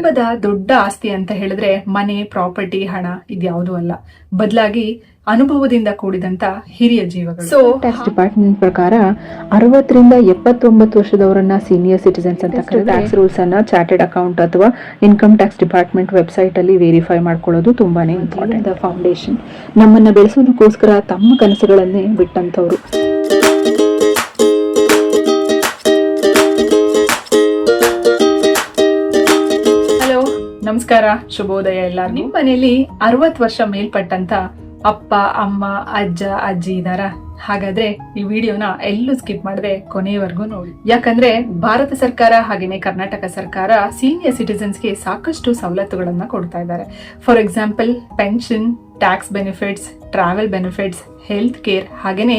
ಕುಟುಂಬದ ದೊಡ್ಡ ಆಸ್ತಿ ಅಂತ ಹೇಳಿದ್ರೆ ಮನೆ, ಪ್ರಾಪರ್ಟಿ, ಹಣ ಇದ್ಯಾವುದೂ ಅಲ್ಲ, ಬದಲಾಗಿ ಅನುಭವದಿಂದ ಕೂಡಿದಂತ ಹಿರಿಯ ಜೀವಗಳು. ಸೊ ಟ್ಯಾಕ್ಸ್ ಡಿಪಾರ್ಟ್ಮೆಂಟ್ ಪ್ರಕಾರ 60 ರಿಂದ 79 ವರ್ಷದವರನ್ನ ಸೀನಿಯರ್ ಸಿಟಿಸನ್ಸ್ ಅಂತ ಟ್ಯಾಕ್ಸ್ ರೂಲ್ಸ್ ಅನ್ನ ಚಾರ್ಟೆಡ್ ಅಕೌಂಟ್ ಅಥವಾ ಇನ್ಕಮ್ ಟ್ಯಾಕ್ಸ್ ಡಿಪಾರ್ಟ್ಮೆಂಟ್ ವೆಬ್ಸೈಟ್ ಅಲ್ಲಿ ವೆರಿಫೈ ಮಾಡ್ಕೊಳ್ಳೋದು ತುಂಬಾನೇ ಇಂಪಾರ್ಟೆಂಟ್. ಫೌಂಡೇಶನ್ ನಮ್ಮನ್ನ ಬೆಳೆಸೋದಕ್ಕೋಸ್ಕರ ತಮ್ಮ ಕನಸುಗಳನ್ನೇ ಬಿಟ್ಟಂತವ್ರು. ನಮಸ್ಕಾರ, ಶುಭೋದಯ ಎಲ್ಲ. ನಿಮ್ ಮನೆಯಲ್ಲಿ 60 ವರ್ಷ ಮೇಲ್ಪಟ್ಟಂತ ಅಪ್ಪ, ಅಮ್ಮ, ಅಜ್ಜ, ಅಜ್ಜಿ ಇದಾರ? ಹಾಗಾದ್ರೆ ಈ ವಿಡಿಯೋನ ಎಲ್ಲೂ ಸ್ಕಿಪ್ ಮಾಡದೆ ಕೊನೆಯವರೆಗೂ ನೋಡಿ. ಯಾಕಂದ್ರೆ ಭಾರತ ಸರ್ಕಾರ ಹಾಗೇನೆ ಕರ್ನಾಟಕ ಸರ್ಕಾರ ಸೀನಿಯರ್ ಸಿಟಿಸನ್ಸ್ಗೆ ಸಾಕಷ್ಟು ಸವಲತ್ತುಗಳನ್ನ ಕೊಡ್ತಾ ಇದ್ದಾರೆ. For example pension, tax benefits, travel benefits, health care, ಹಾಗೇನೆ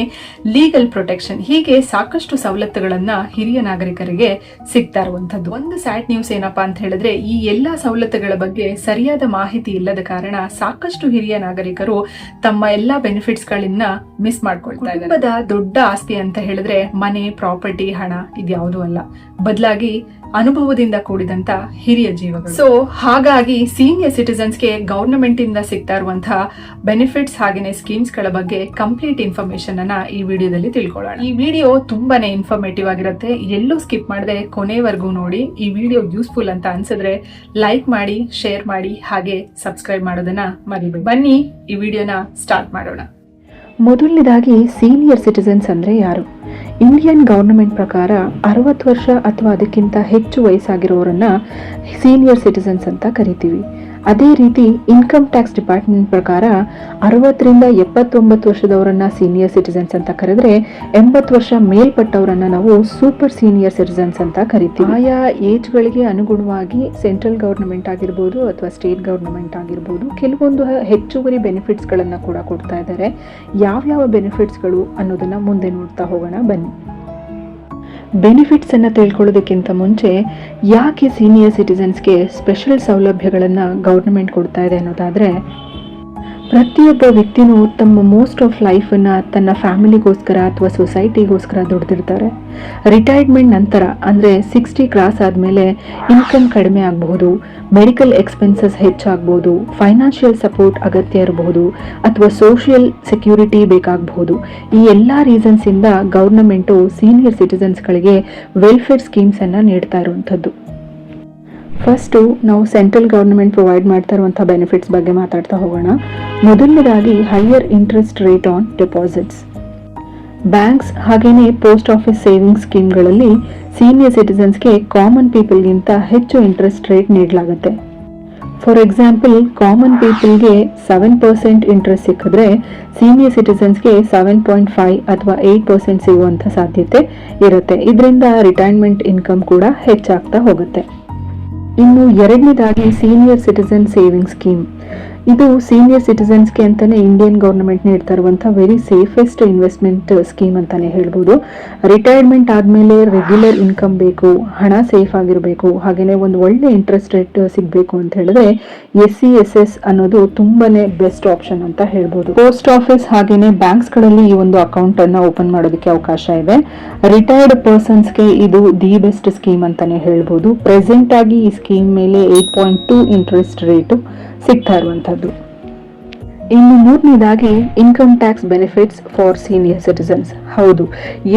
ಲೀಗಲ್ ಪ್ರೊಟೆಕ್ಷನ್, ಹೀಗೆ ಸಾಕಷ್ಟು ಸವಲತ್ತುಗಳನ್ನ ಹಿರಿಯ ನಾಗರಿಕರಿಗೆ ಸಿಗ್ತಾ ಇರುವಂತದ್ದು. ಒಂದು ಸ್ಯಾಡ್ ನ್ಯೂಸ್ ಏನಪ್ಪಾ ಅಂತ ಹೇಳಿದ್ರೆ, ಈ ಎಲ್ಲಾ ಸವಲತ್ತುಗಳ ಬಗ್ಗೆ ಸರಿಯಾದ ಮಾಹಿತಿ ಇಲ್ಲದ ಕಾರಣ ಸಾಕಷ್ಟು ಹಿರಿಯ ನಾಗರಿಕರು ತಮ್ಮ ಎಲ್ಲಾ ಬೆನಿಫಿಟ್ಸ್ ಗಳನ್ನ ಮಿಸ್ ಮಾಡ್ಕೊಳ್ತಾ ಇದ್ದಾರೆ. ಕುಟುಂಬದ ದೊಡ್ಡ ಆಸ್ತಿ ಅಂತ ಹೇಳಿದ್ರೆ ಮನೆ, ಪ್ರಾಪರ್ಟಿ, ಹಣ ಇದ್ಯಾವುದೂ ಅಲ್ಲ, ಬದಲಾಗಿ ಅನುಭವದಿಂದ ಕೂಡಿದಂತ ಹಿರಿಯ ಜೀವಗಳು. ಸೊ ಹಾಗಾಗಿ ಸೀನಿಯರ್ ಸಿಟಿಸನ್ಸ್ಗೆ ಗವರ್ನಮೆಂಟ್ ಇಂದ ಸಿಗ್ತಾ ಇರುವಂತಹ ಬೆನಿಫಿಟ್ಸ್ ಹಾಗೇನೆ ಸ್ಕೀಮ್ಸ್ ಗಳ ಬಗ್ಗೆ ಕಂಪ್ಲೀಟ್ ಇನ್ಫಾರ್ಮೇಶನ್ ಅನ್ನ ಈ ವಿಡಿಯೋದಲ್ಲಿ ತಿಳ್ಕೊಳ್ಳೋಣ. ಈ ವಿಡಿಯೋ ತುಂಬಾನೇ ಇನ್ಫಾರ್ಮೇಟಿವ್ ಆಗಿರುತ್ತೆ, ಎಲ್ಲೂ ಸ್ಕಿಪ್ ಮಾಡದೆ ಕೊನೆವರೆಗೂ ನೋಡಿ. ಈ ವಿಡಿಯೋ ಯೂಸ್ಫುಲ್ ಅಂತ ಅನ್ಸಿದ್ರೆ ಲೈಕ್ ಮಾಡಿ, ಶೇರ್ ಮಾಡಿ, ಹಾಗೆ ಸಬ್ಸ್ಕ್ರೈಬ್ ಮಾಡೋದನ್ನ ಮರಿಬೇಡಿ. ಬನ್ನಿ ಈ ವಿಡಿಯೋನ ಸ್ಟಾರ್ಟ್ ಮಾಡೋಣ. ಮೊದಲನೇದಾಗಿ ಸೀನಿಯರ್ ಸಿಟಿಸನ್ಸ್ ಅಂದ್ರೆ ಯಾರು? ಇಂಡಿಯನ್ ಗವರ್ನಮೆಂಟ್ ಪ್ರಕಾರ 60 ವರ್ಷ ಅಥವಾ ಅದಕ್ಕಿಂತ ಹೆಚ್ಚು ವಯಸ್ಸಾಗಿರೋರನ್ನ ಸೀನಿಯರ್ ಸಿಟಿಸನ್ಸ್ ಅಂತ ಕರಿತೀವಿ. ಅದೇ ರೀತಿ ಇನ್ಕಮ್ ಟ್ಯಾಕ್ಸ್ ಡಿಪಾರ್ಟ್ಮೆಂಟ್ ಪ್ರಕಾರ 60 ರಿಂದ 79 ವರ್ಷದವರನ್ನ ಸೀನಿಯರ್ ಸಿಟಿಸನ್ಸ್ ಅಂತ ಕರೆದ್ರೆ 80 ವರ್ಷ ಮೇಲ್ಪಟ್ಟವರನ್ನ ನಾವು ಸೂಪರ್ ಸೀನಿಯರ್ ಸಿಟಿಸನ್ಸ್ ಅಂತ ಕರಿತೀವಿ. ಆಯಾ ಏಜ್ಗಳಿಗೆ ಅನುಗುಣವಾಗಿ ಸೆಂಟ್ರಲ್ ಗವರ್ನಮೆಂಟ್ ಆಗಿರ್ಬೋದು ಅಥವಾ ಸ್ಟೇಟ್ ಗವರ್ನಮೆಂಟ್ ಆಗಿರ್ಬೋದು ಕೆಲವೊಂದು ಹೆಚ್ಚುವರಿ ಬೆನಿಫಿಟ್ಸ್ಗಳನ್ನು ಕೂಡ ಕೊಡ್ತಾ ಇದ್ದಾರೆ. ಯಾವ್ಯಾವ ಬೆನಿಫಿಟ್ಸ್ಗಳು ಅನ್ನೋದನ್ನ ಮುಂದೆ ನೋಡ್ತಾ ಹೋಗೋಣ ಬನ್ನಿ. ಬೆನಿಫಿಟ್ಸ್ ಅನ್ನು ತಿಳ್ಕೊಳ್ಳೋದಕ್ಕಿಂತ ಮುಂಚೆ ಯಾಕೆ ಸೀನಿಯರ್ ಸಿಟಿಸನ್ಸ್ಗೆ ಸ್ಪೆಷಲ್ ಸೌಲಭ್ಯಗಳನ್ನು ಗವರ್ನಮೆಂಟ್ ಕೊಡ್ತಾ ಇದೆ ಅನ್ನೋದಾದರೆ, ಪ್ರತಿಯೊಬ್ಬ ವ್ಯಕ್ತಿನೂ ತಮ್ಮ ಮೋಸ್ಟ್ ಆಫ್ ಲೈಫನ್ನು ತನ್ನ ಫ್ಯಾಮಿಲಿಗೋಸ್ಕರ ಅಥವಾ ಸೊಸೈಟಿಗೋಸ್ಕರ ದುಡ್ದಿರ್ತಾರೆ. ರಿಟೈರ್ಮೆಂಟ್ ನಂತರ ಅಂದರೆ 60 ಕ್ರಾಸ್ ಆದಮೇಲೆ ಇನ್ಕಮ್ ಕಡಿಮೆ ಆಗಬಹುದು, ಮೆಡಿಕಲ್ ಎಕ್ಸ್ಪೆನ್ಸಸ್ ಹೆಚ್ಚಾಗಬಹುದು, ಫೈನಾನ್ಷಿಯಲ್ ಸಪೋರ್ಟ್ ಅಗತ್ಯ ಇರಬಹುದು ಅಥವಾ ಸೋಷಿಯಲ್ ಸೆಕ್ಯೂರಿಟಿ ಬೇಕಾಗಬಹುದು. ಈ ಎಲ್ಲ ರೀಸನ್ಸಿಂದ ಗವರ್ನಮೆಂಟು ಸೀನಿಯರ್ ಸಿಟಿಸನ್ಸ್ಗಳಿಗೆ ವೆಲ್ಫೇರ್ ಸ್ಕೀಮ್ಸನ್ನು ನೀಡ್ತಾ ಇರುವಂಥದ್ದು. ಫಸ್ಟು ನಾವು ಸೆಂಟ್ರಲ್ ಗವರ್ನಮೆಂಟ್ ಪ್ರೊವೈಡ್ ಮಾಡ್ತಾ ಇರುವಂಥ ಬೆನಿಫಿಟ್ಸ್ ಬಗ್ಗೆ ಮಾತಾಡ್ತಾ ಹೋಗೋಣ. ಮೊದಲನೇದಾಗಿ higher interest rate on deposits. Banks ಹಾಗೇನೆ ಪೋಸ್ಟ್ ಆಫೀಸ್ ಸೇವಿಂಗ್ಸ್ ಸ್ಕೀಮ್ಗಳಲ್ಲಿ ಸೀನಿಯರ್ ಸಿಟಿಸನ್ಸ್ಗೆ ಕಾಮನ್ ಪೀಪಲ್ಗಿಂತ ಹೆಚ್ಚು ಇಂಟ್ರೆಸ್ಟ್ ರೇಟ್ ನೀಡಲಾಗುತ್ತೆ. ಫಾರ್ ಎಕ್ಸಾಂಪಲ್ ಕಾಮನ್ ಪೀಪಲ್ಗೆ 7% ಇಂಟ್ರೆಸ್ಟ್ ಸಿಕ್ಕಿದ್ರೆ ಸೀನಿಯರ್ ಸಿಟಿಸನ್ಸ್ಗೆ 7.5 ಅಥವಾ 8% ಸಿಗುವಂಥ ಸಾಧ್ಯತೆ ಇರುತ್ತೆ. ಇದರಿಂದ ರಿಟೈರ್ಮೆಂಟ್ ಇನ್ಕಮ್ ಕೂಡ ಹೆಚ್ಚಾಗ್ತಾ ಹೋಗುತ್ತೆ. ಇನ್ನು ಎರಡನೇದಾಗಿ ಸೀನಿಯರ್ ಸಿಟಿಸನ್ ಸೇವಿಂಗ್ ಸ್ಕೀಮ್. ಇದು ಸೀನಿಯರ್ ಸಿಟಿಸನ್ಸ್ಗೆ ಅಂತಾನೆ ಇಂಡಿಯನ್ ಗವರ್ನಮೆಂಟ್ ನೀಡ್ತಾ ಇರುವಂಥ ವೆರಿ ಸೇಫೆಸ್ಟ್ ಇನ್ವೆಸ್ಟ್ಮೆಂಟ್ ಸ್ಕೀಮ್ ಅಂತಾನೆ ಹೇಳ್ಬೋದು. ರಿಟೈರ್ಮೆಂಟ್ ಆದಮೇಲೆ ರೆಗ್ಯುಲರ್ ಇನ್ಕಮ್ ಬೇಕು, ಹಣ ಸೇಫ್ ಆಗಿರಬೇಕು, ಹಾಗೆಯೇ ಒಂದು ಒಳ್ಳೆ ಇಂಟ್ರೆಸ್ಟ್ ರೇಟ್ ಸಿಗಬೇಕು ಅಂತ ಹೇಳಿದ್ರೆ SCSS ಅನ್ನೋದು ತುಂಬಾನೇ ಬೆಸ್ಟ್ ಆಪ್ಷನ್ ಅಂತ ಹೇಳ್ಬೋದು. ಪೋಸ್ಟ್ ಆಫೀಸ್ ಹಾಗೇನೆ ಬ್ಯಾಂಕ್ಸ್ಗಳಲ್ಲಿ ಈ ಒಂದು ಅಕೌಂಟನ್ನು ಓಪನ್ ಮಾಡೋದಕ್ಕೆ ಅವಕಾಶ ಇದೆ. ರಿಟೈರ್ಡ್ ಪರ್ಸನ್ಸ್ಗೆ ಇದು ದಿ ಬೆಸ್ಟ್ ಸ್ಕೀಮ್ ಅಂತಾನೆ ಹೇಳ್ಬೋದು. ಪ್ರೆಸೆಂಟ್ ಆಗಿ ಈ ಸ್ಕೀಮ್ ಮೇಲೆ 8.2 ಇಂಟ್ರೆಸ್ಟ್ ರೇಟು ಸಿಗ್ತಾ ಇರುವಂಥದ್ದು. ಇನ್ನು ಮೂರನೇದಾಗಿ income tax benefits for senior citizens. ಹೌದು,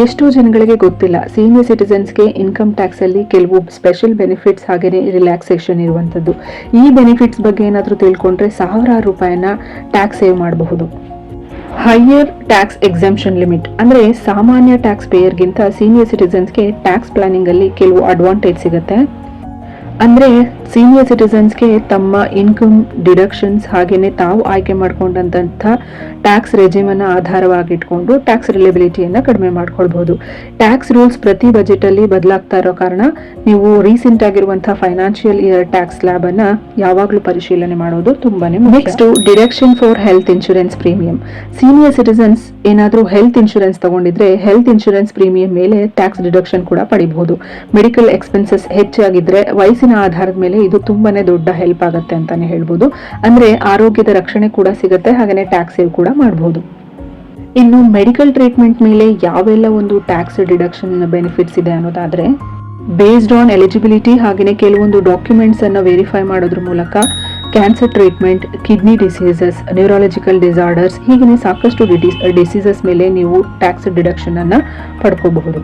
ಎಷ್ಟೋ ಜನಗಳಿಗೆ ಗೊತ್ತಿಲ್ಲ ಸೀನಿಯರ್ ಸಿಟಿಸನ್ಸ್ಗೆ ಇನ್ಕಮ್ ಟ್ಯಾಕ್ಸ್ ಅಲ್ಲಿ ಕೆಲವು ಸ್ಪೆಷಲ್ ಬೆನಿಫಿಟ್ಸ್ ಹಾಗೆಯೇ ರಿಲ್ಯಾಕ್ಸೇಷನ್ ಇರುವಂಥದ್ದು. ಈ ಬೆನಿಫಿಟ್ಸ್ ಬಗ್ಗೆ ಏನಾದರೂ ತಿಳ್ಕೊಂಡ್ರೆ ಸಾವಿರಾರು ರೂಪಾಯಿನ ಟ್ಯಾಕ್ಸ್ ಸೇವ್ ಮಾಡಬಹುದು. ಹೈಯರ್ ಟ್ಯಾಕ್ಸ್ ಎಕ್ಸೆಂಪ್ಷನ್ ಲಿಮಿಟ್ ಅಂದರೆ ಸಾಮಾನ್ಯ ಟ್ಯಾಕ್ಸ್ ಪೇಯರ್ಗಿಂತ ಸೀನಿಯರ್ ಸಿಟಿಸನ್ಸ್ಗೆ ಟ್ಯಾಕ್ಸ್ ಪ್ಲಾನಿಂಗ್ ಅಲ್ಲಿ ಕೆಲವು ಅಡ್ವಾಂಟೇಜ್ ಸಿಗುತ್ತೆ. ಅಂದರೆ ಸೀನಿಯರ್ ಸಿಟಿಸನ್ಸ್ಗೆ ತಮ್ಮ ಇನ್ಕಮ್ ಡಿಡಕ್ಷನ್ಸ್ ಹಾಗೆಯೇ ತಾವು ಆಯ್ಕೆ ಮಾಡ್ಕೊಂಡಂಥ ಟ್ಯಾಕ್ಸ್ ರೆಜಿಮನ್ನು ಆಧಾರವಾಗಿಟ್ಕೊಂಡು ಟ್ಯಾಕ್ಸ್ ರಿಲೇಬಿಲಿಟಿಯನ್ನು ಕಡಿಮೆ ಮಾಡ್ಕೊಳ್ಬಹುದು. ಟ್ಯಾಕ್ಸ್ ರೂಲ್ಸ್ ಪ್ರತಿ ಬಜೆಟಲ್ಲಿ ಬದಲಾಗ್ತಾ ಇರೋ ಕಾರಣ ನೀವು ರೀಸೆಂಟ್ ಆಗಿರುವಂಥ ಫೈನಾನ್ಷಿಯಲ್ ಇಯರ್ ಟ್ಯಾಕ್ಸ್ ಸ್ಲ್ಯಾಬ್ ಅನ್ನ ಯಾವಾಗಲೂ ಪರಿಶೀಲನೆ ಮಾಡೋದು ತುಂಬಾನೇ ಮುಖ್ಯ. Next deduction for health insurance premium. Senior citizens ಏನಾದರೂ ಹೆಲ್ತ್ ಇನ್ಶೂರೆನ್ಸ್ ತಗೊಂಡಿದ್ರೆ ಹೆಲ್ತ್ ಇನ್ಶೂರೆನ್ಸ್ ಪ್ರೀಮಿಯಂ ಮೇಲೆ ಟ್ಯಾಕ್ಸ್ ಡಿಡಕ್ಷನ್ ಕೂಡ ಪಡಿಬಹುದು. ಮೆಡಿಕಲ್ ಎಕ್ಸ್ಪೆನ್ಸಸ್ ಹೆಚ್ಚಾಗಿದ್ರೆ ವಯಸ್ಸಿನ ಆಧಾರದ ಮೇಲೆ ಇದು ತುಂಬಾನೇ ದೊಡ್ಡ ಹೆಲ್ಪ್ ಆಗುತ್ತೆ ಅಂತಾನೆ ಹೇಳ್ಬೋದು. ಅಂದ್ರೆ ಆರೋಗ್ಯದ ರಕ್ಷಣೆ ಕೂಡ ಸಿಗುತ್ತೆ, ಹಾಗೇನೆ ಟ್ಯಾಕ್ಸ್ ಸೇವ್ ಕೂಡ ಮಾಡಬಹುದು. ಇನ್ನು ಮೆಡಿಕಲ್ ಟ್ರೀಟ್ಮೆಂಟ್ ಮೇಲೆ ಯಾವೆಲ್ಲ ಒಂದು ಟ್ಯಾಕ್ಸ್ ಡಿಡಕ್ಷನ್ ಬೆನಿಫಿಟ್ಸ್ ಇದೆ ಅನ್ನೋದಾದ್ರೆ, ಬೇಸ್ಡ್ ಆನ್ ಎಲಿಜಿಬಿಲಿಟಿ ಹಾಗೆಯೇ ಕೆಲವೊಂದು ಡಾಕ್ಯುಮೆಂಟ್ಸ್ ಅನ್ನು ವೆರಿಫೈ ಮಾಡೋದ್ರ ಮೂಲಕ cancer treatment, kidney diseases, neurological disorders ಹೀಗೆ ಸಾಕಷ್ಟು ಡಿಸೀಸಸ್ ಮೇಲೆ ನೀವು ಟ್ಯಾಕ್ಸ್ ಡಿಡಕ್ಷನ್ ಅನ್ನು ಪಡ್ಕೋಬಹುದು.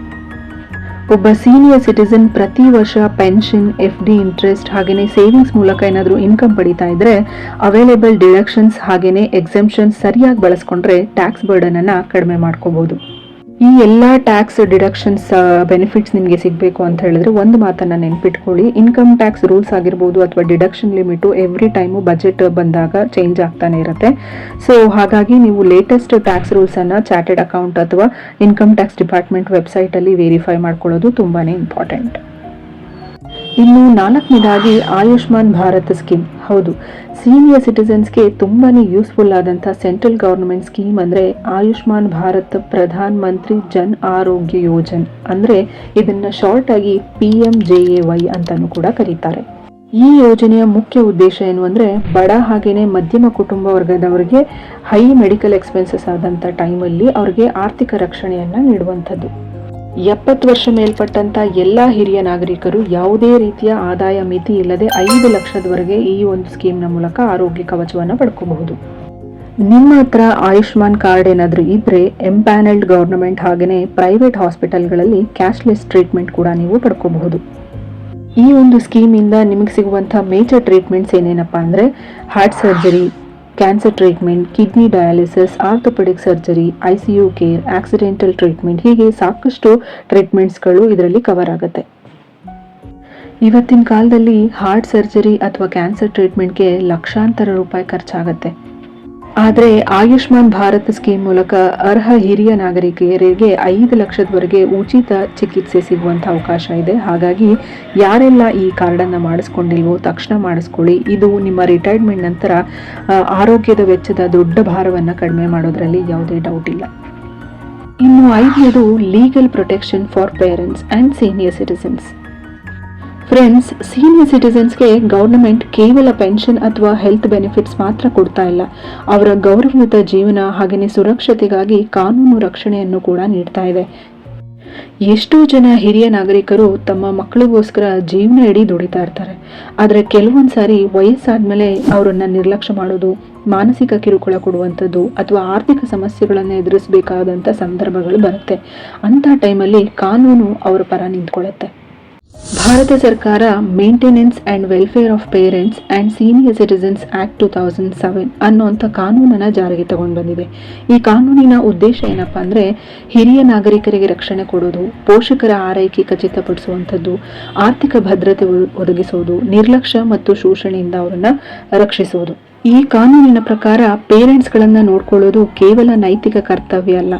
ಒಬ್ಬ ಸೀನಿಯರ್ ಸಿಟಿಸನ್ ಪ್ರತಿ ವರ್ಷ ಪೆನ್ಷನ್, FD ಇಂಟ್ರೆಸ್ಟ್ ಹಾಗೆಯೇ ಸೇವಿಂಗ್ಸ್ ಮೂಲಕ ಏನಾದರೂ ಇನ್ಕಮ್ ಪಡಿತಾ ಇದ್ರೆ ಅವೈಲೇಬಲ್ ಡಿಡಕ್ಷನ್ಸ್ ಹಾಗೆಯೇ ಎಕ್ಸೆಂಪ್ಷನ್ಸ್ ಸರಿಯಾಗಿ ಬಳಸ್ಕೊಂಡ್ರೆ ಟ್ಯಾಕ್ಸ್ ಬರ್ಡನ್ ಅನ್ನ ಕಡಿಮೆ ಮಾಡ್ಕೋಬಹುದು. ಈ ಎಲ್ಲ ಟ್ಯಾಕ್ಸ್ ಡಿಡಕ್ಷನ್ಸ್ ಬೆನಿಫಿಟ್ಸ್ ನಿಮಗೆ ಸಿಗಬೇಕು ಅಂತ ಹೇಳಿದ್ರೆ ಒಂದು ಮಾತನ್ನ ನೆನ್ಪಿಟ್ಕೊಳ್ಳಿ, ಇನ್ಕಮ್ ಟ್ಯಾಕ್ಸ್ ರೂಲ್ಸ್ ಆಗಿರ್ಬೋದು ಅಥವಾ deduction limit every time budget ಬಂದಾಗ ಚೇಂಜ್ ಆಗ್ತಾನೆ ಇರುತ್ತೆ. ಸೊ ಹಾಗಾಗಿ ನೀವು ಲೇಟೆಸ್ಟ್ ಟ್ಯಾಕ್ಸ್ ರೂಲ್ಸ್ ಅನ್ನ ಚಾರ್ಟೆಡ್ ಅಕೌಂಟ್ ಅಥವಾ ಇನ್ಕಮ್ ಟ್ಯಾಕ್ಸ್ ಡಿಪಾರ್ಟ್ಮೆಂಟ್ ವೆಬ್ಸೈಟ್ ಅಲ್ಲಿ ವೆರಿಫೈ ಮಾಡ್ಕೊಳ್ಳೋದು ತುಂಬಾನೇ ಇಂಪಾರ್ಟೆಂಟ್. ಇನ್ನು 4ನೇದಾಗಿ ಆಯುಷ್ಮಾನ್ ಭಾರತ್ ಸ್ಕೀಮ್. ಹೌದು, ಸೀನಿಯರ್ ಸಿಟಿಸನ್ಸ್ಗೆ ತುಂಬಾನೇ ಯೂಸ್ಫುಲ್ ಆದಂಥ ಸೆಂಟ್ರಲ್ ಗವರ್ನಮೆಂಟ್ ಸ್ಕೀಮ್ ಅಂದರೆ ಆಯುಷ್ಮಾನ್ ಭಾರತ್ ಪ್ರಧಾನ್ ಮಂತ್ರಿ ಜನ್ ಆರೋಗ್ಯ ಯೋಜನೆ. ಅಂದರೆ ಇದನ್ನ ಶಾರ್ಟ್ ಆಗಿ PMJAY ಅಂತಾನೂ ಕೂಡ ಕರೀತಾರೆ. ಈ ಯೋಜನೆಯ ಮುಖ್ಯ ಉದ್ದೇಶ ಏನು ಅಂದರೆ ಬಡ ಹಾಗೇನೆ ಮಧ್ಯಮ ಕುಟುಂಬ ವರ್ಗದವರಿಗೆ ಹೈ ಮೆಡಿಕಲ್ ಎಕ್ಸ್ಪೆನ್ಸಸ್ ಆದಂಥ ಟೈಮಲ್ಲಿ ಅವ್ರಿಗೆ ಆರ್ಥಿಕ ರಕ್ಷಣೆಯನ್ನು ನೀಡುವಂಥದ್ದು. 70 ವರ್ಷ ಮೇಲ್ಪಟ್ಟಂತ ಎಲ್ಲ ಹಿರಿಯ ನಾಗರಿಕರು ಯಾವುದೇ ರೀತಿಯ ಆದಾಯ ಮಿತಿ ಇಲ್ಲದೆ 5 ಲಕ್ಷದವರೆಗೆ ಈ ಒಂದು ಸ್ಕೀಮ್ನ ಮೂಲಕ ಆರೋಗ್ಯ ಕವಚವನ್ನು ಪಡ್ಕೋಬಹುದು. ನಿಮ್ಮ ಹತ್ರ ಆಯುಷ್ಮಾನ್ ಕಾರ್ಡ್ ಏನಾದರೂ ಇದ್ರೆ ಎಂಪ್ಯಾನಲ್ಡ್ ಗವರ್ನಮೆಂಟ್ ಹಾಗೆಯೇ ಪ್ರೈವೇಟ್ ಹಾಸ್ಪಿಟಲ್ಗಳಲ್ಲಿ ಕ್ಯಾಶ್ಲೆಸ್ ಟ್ರೀಟ್ಮೆಂಟ್ ಕೂಡ ನೀವು ಪಡ್ಕೋಬಹುದು. ಈ ಒಂದು ಸ್ಕೀಮಿಂದ ನಿಮಗೆ ಸಿಗುವಂಥ ಮೇಜರ್ ಟ್ರೀಟ್ಮೆಂಟ್ಸ್ ಏನೇನಪ್ಪ ಅಂದರೆ heart surgery, cancer treatment, kidney dialysis, orthopaedic surgery, ICU care, accidental treatment ಹೀಗೆ ಸಾಕಷ್ಟು ಟ್ರೀಟ್ಮೆಂಟ್ಸ್ಗಳು ಇದರಲ್ಲಿ ಕವರ್ ಆಗುತ್ತೆ. ಇವತ್ತಿನ ಕಾಲದಲ್ಲಿ ಹಾರ್ಟ್ ಸರ್ಜರಿ ಅಥವಾ ಕ್ಯಾನ್ಸರ್ ಟ್ರೀಟ್ಮೆಂಟ್ಗೆ ಲಕ್ಷಾಂತರ ರೂಪಾಯಿ ಖರ್ಚಾಗುತ್ತೆ. ಆದರೆ ಆಯುಷ್ಮಾನ್ ಭಾರತ್ ಸ್ಕೀಮ್ ಮೂಲಕ ಅರ್ಹ ಹಿರಿಯ ನಾಗರಿಕರಿಗೆ 5 ಲಕ್ಷದವರೆಗೆ ಉಚಿತ ಚಿಕಿತ್ಸೆ ಸಿಗುವಂಥ ಅವಕಾಶ ಇದೆ. ಹಾಗಾಗಿ ಯಾರೆಲ್ಲ ಈ ಕಾರ್ಡನ್ನು ಮಾಡಿಸ್ಕೊಂಡಿಲ್ವೋ ತಕ್ಷಣ ಮಾಡಿಸ್ಕೊಳ್ಳಿ. ಇದು ನಿಮ್ಮ ರಿಟೈರ್ಮೆಂಟ್ ನಂತರ ಆರೋಗ್ಯದ ವೆಚ್ಚದ ದೊಡ್ಡ ಭಾರವನ್ನು ಕಡಿಮೆ ಮಾಡೋದ್ರಲ್ಲಿ ಯಾವುದೇ ಡೌಟ್ ಇಲ್ಲ. ಇನ್ನು 5ನೇದು legal protection for parents and senior citizens. Friends, ಸೀನಿಯರ್ ಸಿಟಿಸನ್ಸ್ಗೆ ಗೌರ್ನಮೆಂಟ್ ಕೇವಲ ಪೆನ್ಷನ್ ಅಥವಾ ಹೆಲ್ತ್ ಬೆನಿಫಿಟ್ಸ್ ಮಾತ್ರ ಕೊಡ್ತಾ ಇಲ್ಲ, ಅವರ ಗೌರವಯುತ ಜೀವನ ಹಾಗೆಯೇ ಸುರಕ್ಷತೆಗಾಗಿ ಕಾನೂನು ರಕ್ಷಣೆಯನ್ನು ಕೂಡ ನೀಡ್ತಾ ಇದೆ. ಎಷ್ಟೋ ಜನ ಹಿರಿಯ ನಾಗರಿಕರು ತಮ್ಮ ಮಕ್ಕಳಿಗೋಸ್ಕರ ಜೀವನ ಇಡೀ ದುಡಿತಾ ಇರ್ತಾರೆ. ಆದರೆ ಕೆಲವೊಂದು ಸಾರಿ ವಯಸ್ಸಾದ್ಮೇಲೆ ಅವರನ್ನ ನಿರ್ಲಕ್ಷ್ಯ ಮಾಡೋದು, ಮಾನಸಿಕ ಕಿರುಕುಳ ಕೊಡುವಂಥದ್ದು ಅಥವಾ ಆರ್ಥಿಕ ಸಮಸ್ಯೆಗಳನ್ನು ಎದುರಿಸಬೇಕಾದಂಥ ಸಂದರ್ಭಗಳು ಬರುತ್ತೆ. ಅಂಥ ಟೈಮಲ್ಲಿ ಕಾನೂನು ಅವರ ಪರ ನಿಂತ್ಕೊಳ್ಳುತ್ತೆ. ಭಾರತ ಸರ್ಕಾರ maintenance and welfare of parents and senior citizens act 2007 ಅನ್ನೋಂಥ ಕಾನೂನನ್ನು ಜಾರಿಗೆ ತಗೊಂಡು ಬಂದಿದೆ. ಈ ಕಾನೂನಿನ ಉದ್ದೇಶ ಏನಪ್ಪ ಅಂದರೆ ಹಿರಿಯ ನಾಗರಿಕರಿಗೆ ರಕ್ಷಣೆ ಕೊಡೋದು, ಪೋಷಕರ ಆರೈಕೆ ಖಚಿತಪಡಿಸುವಂಥದ್ದು, ಆರ್ಥಿಕ ಭದ್ರತೆ ಒದಗಿಸೋದು, ನಿರ್ಲಕ್ಷ್ಯ ಮತ್ತು ಶೋಷಣೆಯಿಂದ ಅವರನ್ನು ರಕ್ಷಿಸೋದು. ಈ ಕಾನೂನಿನ ಪ್ರಕಾರ ಪೇರೆಂಟ್ಸ್ಗಳನ್ನು ನೋಡ್ಕೊಳ್ಳೋದು ಕೇವಲ ನೈತಿಕ ಕರ್ತವ್ಯ ಅಲ್ಲ,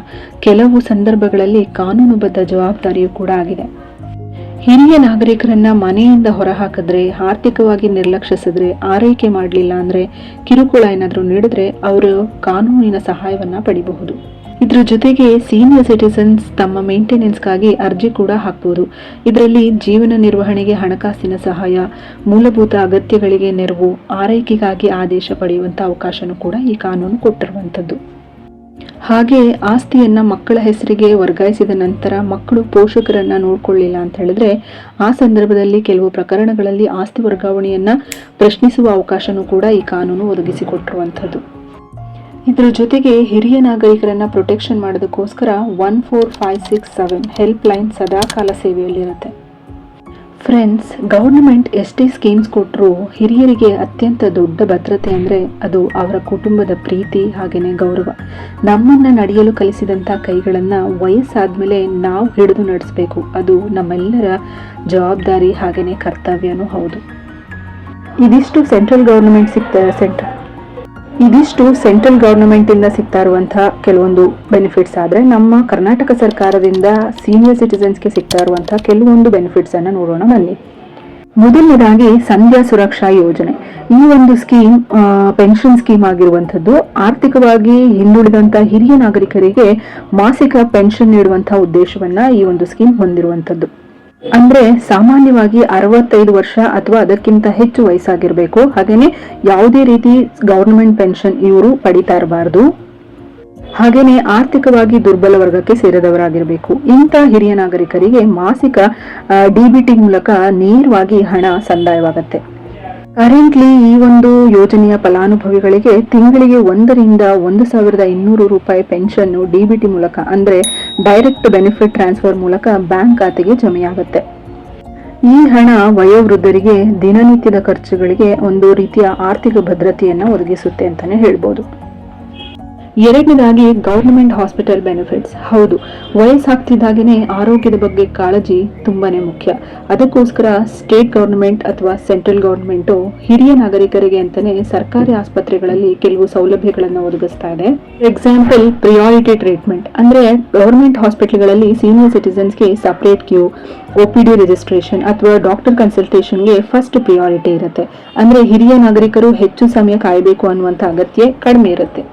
ಕೆಲವು ಸಂದರ್ಭಗಳಲ್ಲಿ ಕಾನೂನುಬದ್ಧ ಜವಾಬ್ದಾರಿಯೂ ಕೂಡ ಆಗಿದೆ. ಹಿರಿಯ ನಾಗರಿಕರನ್ನ ಮನೆಯಿಂದ ಹೊರಹಾಕಿದ್ರೆ, ಆರ್ಥಿಕವಾಗಿ ನಿರ್ಲಕ್ಷಿಸಿದ್ರೆ, ಆರೈಕೆ ಮಾಡಲಿಲ್ಲ ಅಂದರೆ, ಕಿರುಕುಳ ಏನಾದರೂ ನೀಡಿದ್ರೆ ಅವರು ಕಾನೂನಿನ ಸಹಾಯವನ್ನು ಪಡಿಬಹುದು. ಇದ್ರ ಜೊತೆಗೆ ಸೀನಿಯರ್ ಸಿಟಿಸನ್ಸ್ ತಮ್ಮ ಮೇಂಟೆನೆನ್ಸ್ಗಾಗಿ ಅರ್ಜಿ ಕೂಡ ಹಾಕ್ಬೋದು. ಇದರಲ್ಲಿ ಜೀವನ ನಿರ್ವಹಣೆಗೆ ಹಣಕಾಸಿನ ಸಹಾಯ, ಮೂಲಭೂತ ಅಗತ್ಯಗಳಿಗೆ ನೆರವು, ಆರೈಕೆಗಾಗಿ ಆದೇಶ ಪಡೆಯುವಂಥ ಅವಕಾಶನೂ ಕೂಡ ಈ ಕಾನೂನು ಕೊಟ್ಟಿರುವಂಥದ್ದು. ಹಾಗೆ ಆಸ್ತಿಯನ್ನ ಮಕ್ಕಳ ಹೆಸರಿಗೆ ವರ್ಗಾಯಿಸಿದ ನಂತರ ಮಕ್ಕಳು ಪೋಷಕರನ್ನ ನೋಡ್ಕೊಳ್ಳಿಲ್ಲ ಅಂತ ಹೇಳಿದ್ರೆ ಆ ಸಂದರ್ಭದಲ್ಲಿ ಕೆಲವು ಪ್ರಕರಣಗಳಲ್ಲಿ ಆಸ್ತಿ ವರ್ಗಾವಣೆಯನ್ನ ಪ್ರಶ್ನಿಸುವ ಅವಕಾಶನೂ ಕೂಡ ಈ ಕಾನೂನು ಒದಗಿಸಿಕೊಟ್ಟಿರುವಂಥದ್ದು. ಇದರ ಜೊತೆಗೆ ಹಿರಿಯ ನಾಗರಿಕರನ್ನ ಪ್ರೊಟೆಕ್ಷನ್ ಮಾಡೋದಕ್ಕೋಸ್ಕರ 14567 ಹೆಲ್ಪ್ ಲೈನ್ ಸದಾಕಾಲ ಸೇವೆಯಲ್ಲಿರುತ್ತೆ. ಫ್ರೆಂಡ್ಸ್, ಗೌರ್ನಮೆಂಟ್ ಎಷ್ಟೇ ಸ್ಕೀಮ್ಸ್ ಕೊಟ್ಟರು ಹಿರಿಯರಿಗೆ ಅತ್ಯಂತ ದೊಡ್ಡ ಭದ್ರತೆ ಅಂದರೆ ಅದು ಅವರ ಕುಟುಂಬದ ಪ್ರೀತಿ ಹಾಗೆಯೇ ಗೌರವ. ನಮ್ಮನ್ನು ನಡೆಯಲು ಕಲಿಸಿದಂಥ ಕೈಗಳನ್ನು ವಯಸ್ಸಾದ್ಮೇಲೆ ನಾವು ಹಿಡಿದು ನಡೆಸಬೇಕು. ಅದು ನಮ್ಮೆಲ್ಲರ ಜವಾಬ್ದಾರಿ ಹಾಗೆಯೇ ಕರ್ತವ್ಯನೂ ಹೌದು. ಇದಿಷ್ಟು ಸೆಂಟ್ರಲ್ ಗವರ್ನಮೆಂಟಿಂದ ಸಿಗ್ತಾ ಇರುವಂತಹ ಕೆಲವೊಂದು ಬೆನಿಫಿಟ್ಸ್. ಆದರೆ ನಮ್ಮ ಕರ್ನಾಟಕ ಸರ್ಕಾರದಿಂದ ಸೀನಿಯರ್ ಸಿಟಿಸನ್ಸ್ಗೆ ಸಿಗ್ತಾ ಇರುವಂತಹ ಕೆಲವೊಂದು ಬೆನಿಫಿಟ್ಸ್ ಅನ್ನು ನೋಡೋಣ ಬನ್ನಿ. ಮೊದಲನೇದಾಗಿ ಸಂಧ್ಯಾ ಸುರಕ್ಷಾ ಯೋಜನೆ. ಈ ಒಂದು ಸ್ಕೀಮ್ ಪೆನ್ಷನ್ ಸ್ಕೀಮ್ ಆಗಿರುವಂಥದ್ದು. ಆರ್ಥಿಕವಾಗಿ ಹಿಂದುಳಿದಂತಹ ಹಿರಿಯ ನಾಗರಿಕರಿಗೆ ಮಾಸಿಕ ಪೆನ್ಷನ್ ನೀಡುವಂತಹ ಉದ್ದೇಶವನ್ನ ಈ ಒಂದು ಸ್ಕೀಮ್ ಹೊಂದಿರುವಂಥದ್ದು. ಅಂದ್ರೆ ಸಾಮಾನ್ಯವಾಗಿ 65 ವರ್ಷ ಅಥವಾ ಅದಕ್ಕಿಂತ ಹೆಚ್ಚು ವಯಸ್ಸಾಗಿರ್ಬೇಕು. ಹಾಗೇನೆ ಯಾವುದೇ ರೀತಿ ಗವರ್ನಮೆಂಟ್ ಪೆನ್ಷನ್ ಇವರು ಪಡಿತಾ ಇರಬಾರ್ದು. ಹಾಗೇನೆ ಆರ್ಥಿಕವಾಗಿ ದುರ್ಬಲ ವರ್ಗಕ್ಕೆ ಸೇರಿದವರಾಗಿರಬೇಕು. ಇಂಥ ಹಿರಿಯ ನಾಗರಿಕರಿಗೆ ಮಾಸಿಕ ಡಿಬಿಟಿ ಮೂಲಕ ನೇರವಾಗಿ ಹಣ ಸಂದಾಯವಾಗುತ್ತೆ. ಕರೆಂಟ್ಲಿ ಈ ಒಂದು ಯೋಜನೆಯ ಫಲಾನುಭವಿಗಳಿಗೆ ತಿಂಗಳಿಗೆ 1ರಿಂದ 1,200 ರೂಪಾಯಿ ಪೆನ್ಷನ್ ಡಿಬಿಟಿ ಮೂಲಕ ಅಂದ್ರೆ ಡೈರೆಕ್ಟ್ ಬೆನಿಫಿಟ್ ಟ್ರಾನ್ಸ್ಫರ್ ಮೂಲಕ ಬ್ಯಾಂಕ್ ಖಾತೆಗೆ ಜಮೆಯಾಗುತ್ತೆ. ಈ ಹಣ ವಯೋವೃದ್ಧರಿಗೆ ದಿನನಿತ್ಯದ ಖರ್ಚುಗಳಿಗೆ ಒಂದು ರೀತಿಯ ಆರ್ಥಿಕ ಭದ್ರತೆಯನ್ನು ಒದಗಿಸುತ್ತೆ ಅಂತಾನೆ ಹೇಳ್ಬೋದು. ಎರಡನೇದಾಗಿ ಗವರ್ನಮೆಂಟ್ ಹಾಸ್ಪಿಟಲ್ ಬೆನಿಫಿಟ್ಸ್. ಹೌದು, ವಯಸ್ಸಾಗ್ತಿದ್ದಾಗೇನೆ ಆರೋಗ್ಯದ ಬಗ್ಗೆ ಕಾಳಜಿ ತುಂಬಾನೇ ಮುಖ್ಯ. ಅದಕ್ಕೋಸ್ಕರ ಸ್ಟೇಟ್ ಗವರ್ನಮೆಂಟ್ ಅಥವಾ ಸೆಂಟ್ರಲ್ ಗವರ್ನಮೆಂಟು ಹಿರಿಯ ನಾಗರಿಕರಿಗೆ ಅಂತಾನೆ ಸರ್ಕಾರಿ ಆಸ್ಪತ್ರೆಗಳಲ್ಲಿ ಕೆಲವು ಸೌಲಭ್ಯಗಳನ್ನು ಒದಗಿಸ್ತಾ ಇದೆ. ಎಕ್ಸಾಂಪಲ್, ಪ್ರಿಯಾರಿಟಿ ಟ್ರೀಟ್ಮೆಂಟ್ ಅಂದ್ರೆ ಗವರ್ನಮೆಂಟ್ ಹಾಸ್ಪಿಟಲ್ಗಳಲ್ಲಿ ಸೀನಿಯರ್ ಸಿಟಿಸನ್ಸ್ಗೆ ಸಪರೇಟ್ ಕ್ಯೂ, OPD ರಿಜಿಸ್ಟ್ರೇಷನ್ ಅಥವಾ ಡಾಕ್ಟರ್ ಕನ್ಸಲ್ಟೇಷನ್ಗೆ ಫಸ್ಟ್ ಪ್ರಿಯಾರಿಟಿ ಇರುತ್ತೆ. ಅಂದ್ರೆ ಹಿರಿಯ ನಾಗರಿಕರು ಹೆಚ್ಚು ಸಮಯ ಕಾಯಬೇಕು ಅನ್ನುವಂಥ ಅಗತ್ಯ ಕಡಿಮೆ ಇರುತ್ತೆ.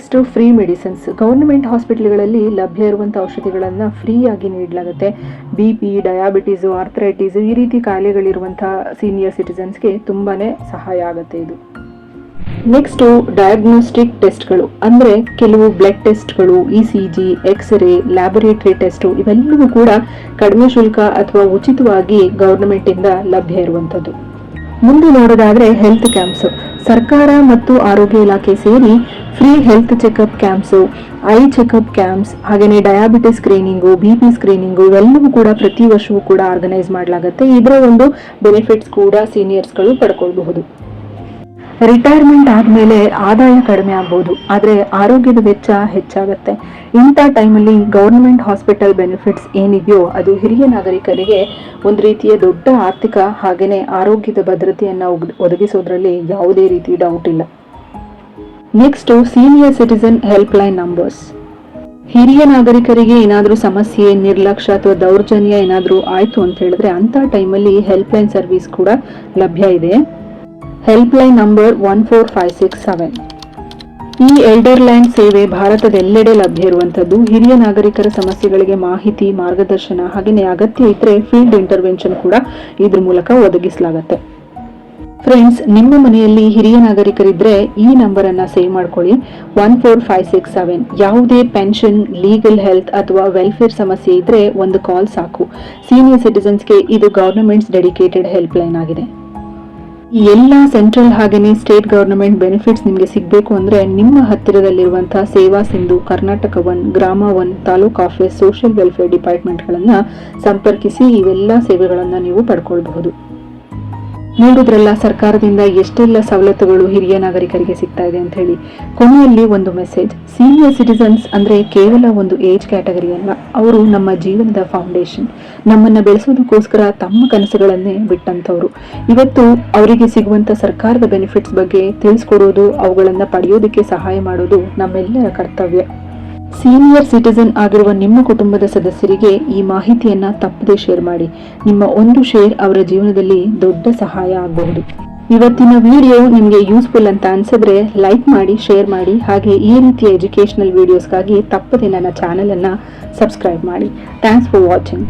Next, free medicines. ಗವರ್ನಮೆಂಟ್ ಹಾಸ್ಪಿಟಲ್ಗಳಲ್ಲಿ ಲಭ್ಯ ಇರುವಂತಹ ಔಷಧಿಗಳನ್ನು ಫ್ರೀ ಆಗಿ ನೀಡಲಾಗುತ್ತೆ. BP, ಡಯಾಬಿಟೀಸು, ಆರ್ಥರೈಟಿಸ್ ಈ ರೀತಿ ಕಾಯಿಲೆಗಳಿರುವಂತಹ ಸೀನಿಯರ್ ಸಿಟಿಸನ್ಸ್ಗೆ ತುಂಬಾನೇ ಸಹಾಯ ಆಗುತ್ತೆ ಇದು. ನೆಕ್ಸ್ಟ್, ಡಯಾಗ್ನೋಸ್ಟಿಕ್ ಟೆಸ್ಟ್ಗಳು ಅಂದ್ರೆ ಕೆಲವು ಬ್ಲಡ್ ಟೆಸ್ಟ್ಗಳು, ECG, ಎಕ್ಸ್ರೇ, ಲ್ಯಾಬೊರೇಟರಿ ಟೆಸ್ಟ್ ಇವೆಲ್ಲವೂ ಕೂಡ ಕಡಿಮೆ ಶುಲ್ಕ ಅಥವಾ ಉಚಿತವಾಗಿ ಗವರ್ನಮೆಂಟ್ ಇಂದ ಲಭ್ಯ ಇರುವಂತದ್ದು. ಮುಂದೆ ನೋಡೋದಾದ್ರೆ ಹೆಲ್ತ್ ಕ್ಯಾಂಪ್ಸ್. ಸರ್ಕಾರ ಮತ್ತು ಆರೋಗ್ಯ ಇಲಾಖೆ ಸೇರಿ free health checkup camps, I checkup camps, ಹಾಗೆಯೇ ಡಯಾಬಿಟಿಸ್ ಸ್ಕ್ರೀನಿಂಗು, BP ಸ್ಕ್ರೀನಿಂಗು ಇವೆಲ್ಲವೂ ಕೂಡ ಪ್ರತಿ ವರ್ಷವೂ ಕೂಡ ಆರ್ಗನೈಸ್ ಮಾಡಲಾಗುತ್ತೆ. ಇದರ ಒಂದು ಬೆನಿಫಿಟ್ಸ್ ಕೂಡ ಸೀನಿಯರ್ಸ್ಗಳು ಪಡ್ಕೊಳ್ಬಹುದು. ರಿಟೈರ್ಮೆಂಟ್ ಆದಮೇಲೆ ಆದಾಯ ಕಡಿಮೆ ಆಗ್ಬೋದು, ಆದರೆ ಆರೋಗ್ಯದ ವೆಚ್ಚ ಹೆಚ್ಚಾಗುತ್ತೆ. ಇಂಥ ಟೈಮಲ್ಲಿ ಗವರ್ನಮೆಂಟ್ ಹಾಸ್ಪಿಟಲ್ ಬೆನಿಫಿಟ್ಸ್ ಏನಿದೆಯೋ ಅದು ಹಿರಿಯ ನಾಗರಿಕರಿಗೆ ಒಂದು ರೀತಿಯ ದೊಡ್ಡ ಆರ್ಥಿಕ ಹಾಗೆಯೇ ಆರೋಗ್ಯದ ಭದ್ರತೆಯನ್ನು ಒದಗಿಸೋದ್ರಲ್ಲಿ ಯಾವುದೇ ರೀತಿ ಡೌಟ್ ಇಲ್ಲ. Next, senior citizen help line numbers. ಹಿರಿಯ ನಾಗರಿಕರಿಗೆ ಏನಾದರೂ ಸಮಸ್ಯೆ, ನಿರ್ಲಕ್ಷ್ಯ ಅಥವಾ ದೌರ್ಜನ್ಯ ಏನಾದರೂ ಆಯಿತು ಅಂತ ಹೇಳಿದ್ರೆ ಅಂಥ ಟೈಮಲ್ಲಿ ಹೆಲ್ಪ್ ಲೈನ್ ಸರ್ವಿಸ್ ಕೂಡ ಲಭ್ಯ ಇದೆ. Help line number 14567. ಈ ಎಲ್ಡರ್ ಲೈನ್ ಸೇವೆ ಭಾರತದೆಲ್ಲೆಡೆ ಲಭ್ಯ ಇರುವಂತದ್ದು. ಹಿರಿಯ ನಾಗರಿಕರ ಸಮಸ್ಯೆಗಳಿಗೆ ಮಾಹಿತಿ, ಮಾರ್ಗದರ್ಶನ ಹಾಗೆಯೇ ಅಗತ್ಯ ಇದ್ರೆ ಫೀಲ್ಡ್ ಇಂಟರ್ವೆನ್ಷನ್ ಕೂಡ ಇದ್ರ ಮೂಲಕ ಒದಗಿಸಲಾಗುತ್ತೆ. ಫ್ರೆಂಡ್ಸ್, ನಿಮ್ಮ ಮನೆಯಲ್ಲಿ ಹಿರಿಯ ನಾಗರಿಕರಿದ್ರೆ ಈ ನಂಬರ್ ಅನ್ನ ಸೇವ್ ಮಾಡ್ಕೊಳ್ಳಿ, 14567. ಯಾವುದೇ ಪೆನ್ಷನ್, ಲೀಗಲ್ ಹೆಲ್ತ್ ಅಥವಾ ವೆಲ್ಫೇರ್ ಸಮಸ್ಯೆ ಇದ್ರೆ ಒಂದು ಕಾಲ್ ಸಾಕು. ಸೀನಿಯರ್ ಸಿಟಿಸನ್ಸ್ಗೆ ಇದು ಗವರ್ನಮೆಂಟ್ಸ್ ಡೆಡಿಕೇಟೆಡ್ ಹೆಲ್ಪ್ ಲೈನ್ ಆಗಿದೆ. ಎಲ್ಲ ಸೆಂಟ್ರಲ್ ಹಾಗೆಯೇ ಸ್ಟೇಟ್ ಗವರ್ನಮೆಂಟ್ ಬೆನಿಫಿಟ್ಸ್ ನಿಮಗೆ ಸಿಗಬೇಕು ಅಂದ್ರೆ ನಿಮ್ಮ ಹತ್ತಿರದಲ್ಲಿರುವಂತಹ ಸೇವಾ ಸಿಂಧು, ಕರ್ನಾಟಕ 1, ಗ್ರಾಮ 1, ತಾಲೂಕ್ ಆಫೀಸ್, ಸೋಷಿಯಲ್ ವೆಲ್ಫೇರ್ ಡಿಪಾರ್ಟ್ಮೆಂಟ್ಗಳನ್ನ ಸಂಪರ್ಕಿಸಿ ಇವೆಲ್ಲ ಸೇವೆಗಳನ್ನ ನೀವು ಪಡ್ಕೊಳ್ಬಹುದು. ನೋಡಿದ್ರಲ್ಲ ಸರ್ಕಾರದಿಂದ ಎಷ್ಟೆಲ್ಲ ಸವಲತ್ತುಗಳು ಹಿರಿಯ ನಾಗರಿಕರಿಗೆ ಸಿಗ್ತಾ ಇದೆ ಅಂತ ಹೇಳಿ. ಕೊನೆಯಲ್ಲಿ ಒಂದು ಮೆಸೇಜ್, ಸೀನಿಯರ್ ಸಿಟಿಸನ್ಸ್ ಅಂದ್ರೆ ಕೇವಲ ಒಂದು ಏಜ್ ಕ್ಯಾಟಗರಿ ಅಲ್ಲ, ಅವರು ನಮ್ಮ ಜೀವನದ ಫೌಂಡೇಶನ್. ನಮ್ಮನ್ನ ಬೆಳೆಸೋದಕ್ಕೋಸ್ಕರ ತಮ್ಮ ಕನಸುಗಳನ್ನೇ ಬಿಟ್ಟಂತವ್ರು. ಇವತ್ತು ಅವರಿಗೆ ಸಿಗುವಂತ ಸರ್ಕಾರದ ಬೆನಿಫಿಟ್ಸ್ ಬಗ್ಗೆ ತಿಳಿಸ್ಕೊಡೋದು, ಅವುಗಳನ್ನ ಪಡೆಯೋದಕ್ಕೆ ಸಹಾಯ ಮಾಡೋದು ನಮ್ಮೆಲ್ಲರ ಕರ್ತವ್ಯ. ಸೀನಿಯರ್ ಸಿಟಿಸನ್ ಆಗಿರುವ ನಿಮ್ಮ ಕುಟುಂಬದ ಸದಸ್ಯರಿಗೆ ಈ ಮಾಹಿತಿಯನ್ನ ತಪ್ಪದೇ ಶೇರ್ ಮಾಡಿ. ನಿಮ್ಮ ಒಂದು ಶೇರ್ ಅವರ ಜೀವನದಲ್ಲಿ ದೊಡ್ಡ ಸಹಾಯ ಆಗಬಹುದು. ಇವತ್ತಿನ ವಿಡಿಯೋ ನಿಮಗೆ ಯೂಸ್ಫುಲ್ ಅಂತ ಅನ್ಸಿದ್ರೆ ಲೈಕ್ ಮಾಡಿ, ಶೇರ್ ಮಾಡಿ. ಹಾಗೆ ಈ ರೀತಿಯ ಎಜುಕೇಶನಲ್ ವಿಡಿಯೋಸ್ಗಾಗಿ ತಪ್ಪದೆ ನನ್ನ ಚಾನೆಲ್ ಅನ್ನ ಸಬ್ಸ್ಕ್ರೈಬ್ ಮಾಡಿ. Thanks for watching.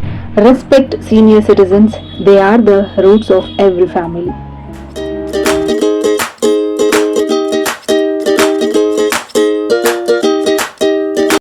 Respect senior citizens. They are the roots of every family.